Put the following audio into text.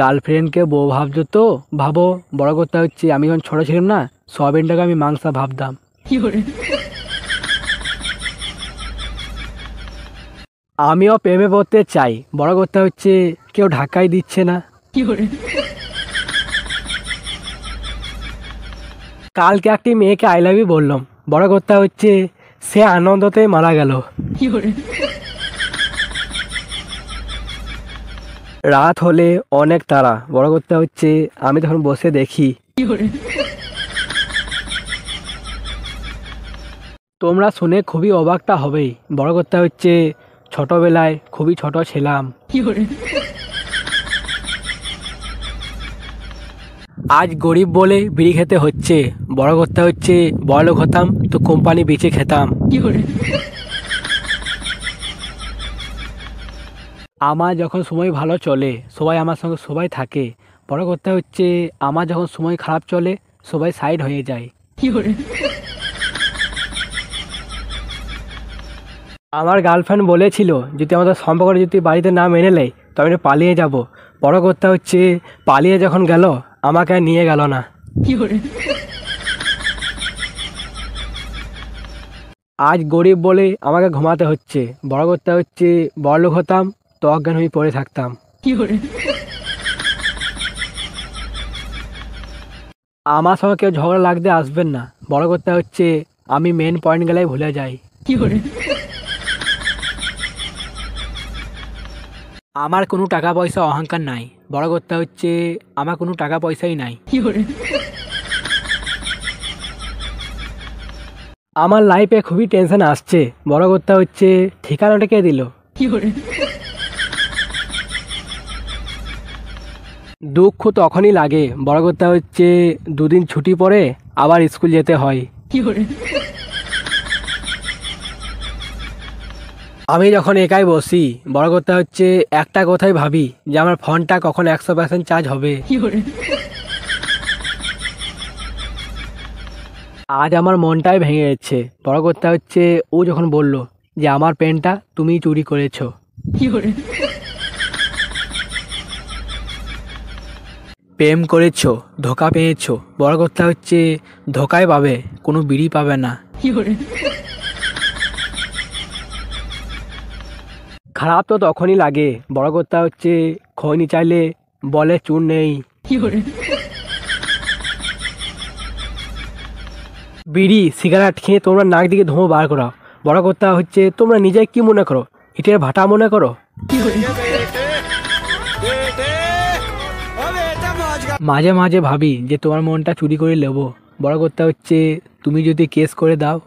গার্লফ্রেন্ডকে বউ ভাবছো তো ভাবো। বড় কথা হচ্ছে আমি যখন ছোট ছিলাম না, সয়াবিনটাকে আমি মাংস ভাবতাম। আমিও প্রেমে পড়তে চাই, বড় কথা হচ্ছে কেউ ঢাকাই দিচ্ছে না। কালকে একটি মেয়েকে আই লাভ ইউ বললাম, বড় কথা হচ্ছে সে আনন্দতে মারা গেল। রাত হলে অনেক তারা, বড় কথা হচ্ছে আমি তখন বসে দেখি। তোমরা শুনে খুবই অবাকটা হবেই, বড় কথা হচ্ছে ছোটবেলায় খুবই ছোট ছিলাম। আজ গরিব বলে বিড়ি খেতে হচ্ছে, বড় কথা হচ্ছে বড়লোক হতাম তো কোম্পানি বেচে খেতাম। আমার যখন সময় ভালো চলে সবাই আমার সঙ্গে সবাই থাকে, বড় কথা হচ্ছে আমার যখন সময় খারাপ চলে সবাই সাইড হয়ে যায়। আমার গার্লফ্রেন্ড বলেছিল যদি আমাদের সম্পর্কটা যদি বাড়িতে না মেনে নেয় তো আমি পালিয়ে যাব। বড় কথা হচ্ছে পালিয়ে যখন গেল আমাকে আর নিয়ে গেল না। আজ গরিব বলে আমাকে ঘুমাতে হচ্ছে, বড় কথা হচ্ছে বড়লোক হতাম তো অজ্ঞান হয়ে পড়ে থাকতাম। আমার সঙ্গে কেউ ঝগড়া লাগতে আসবেন না, বড় কথা হচ্ছে আমি মেন পয়েন্ট গেলেই ভুলে যাই। আমার কোনো টাকা পয়সা অহংকার নাই, বড় কথা হচ্ছে আমার কোনো টাকা পয়সাই নাই। আমার লাইফে খুবই টেনশন আসছে, বড় কথা হচ্ছে ঠিকানাটা কে দিল। দুঃখ তখনই লাগে, বড় কথা হচ্ছে দুদিন ছুটি পরে আবার স্কুল যেতে হয়। আমি যখন একাই বসি বড় কথা হচ্ছে একটা কথাই ভাবি যে আমার ফোনটা কখন 100% চার্জ হবে। আজ আমার মনটাই ভেঙে যাচ্ছে, বড় কথা হচ্ছে ও যখন বলল যে আমার পেনটা তুমি চুরি করেছো। প্রেম করেছো, ধোকা পেয়েছো, বড় কথা হচ্ছে ধোকায় পাবে, কোনো বিড়ি পাবে না। খারাপ তো তখনই লাগে, বড় কথা হচ্ছে খৈনি চাইলে বলে চুন নেই। বিড়ি সিগারেট খেয়ে তোমরা নাক দিকে ধোঁয়া বার করো, বড় কথা হচ্ছে তোমরা নিজে কি মনে করো, ইটের ভাটা মনে করো। মাঝে মাঝে ভাবি যে তোমার মনটা চুরি করে নেবো, বড় কথা হচ্ছে তুমি যদি কেস করে দাও।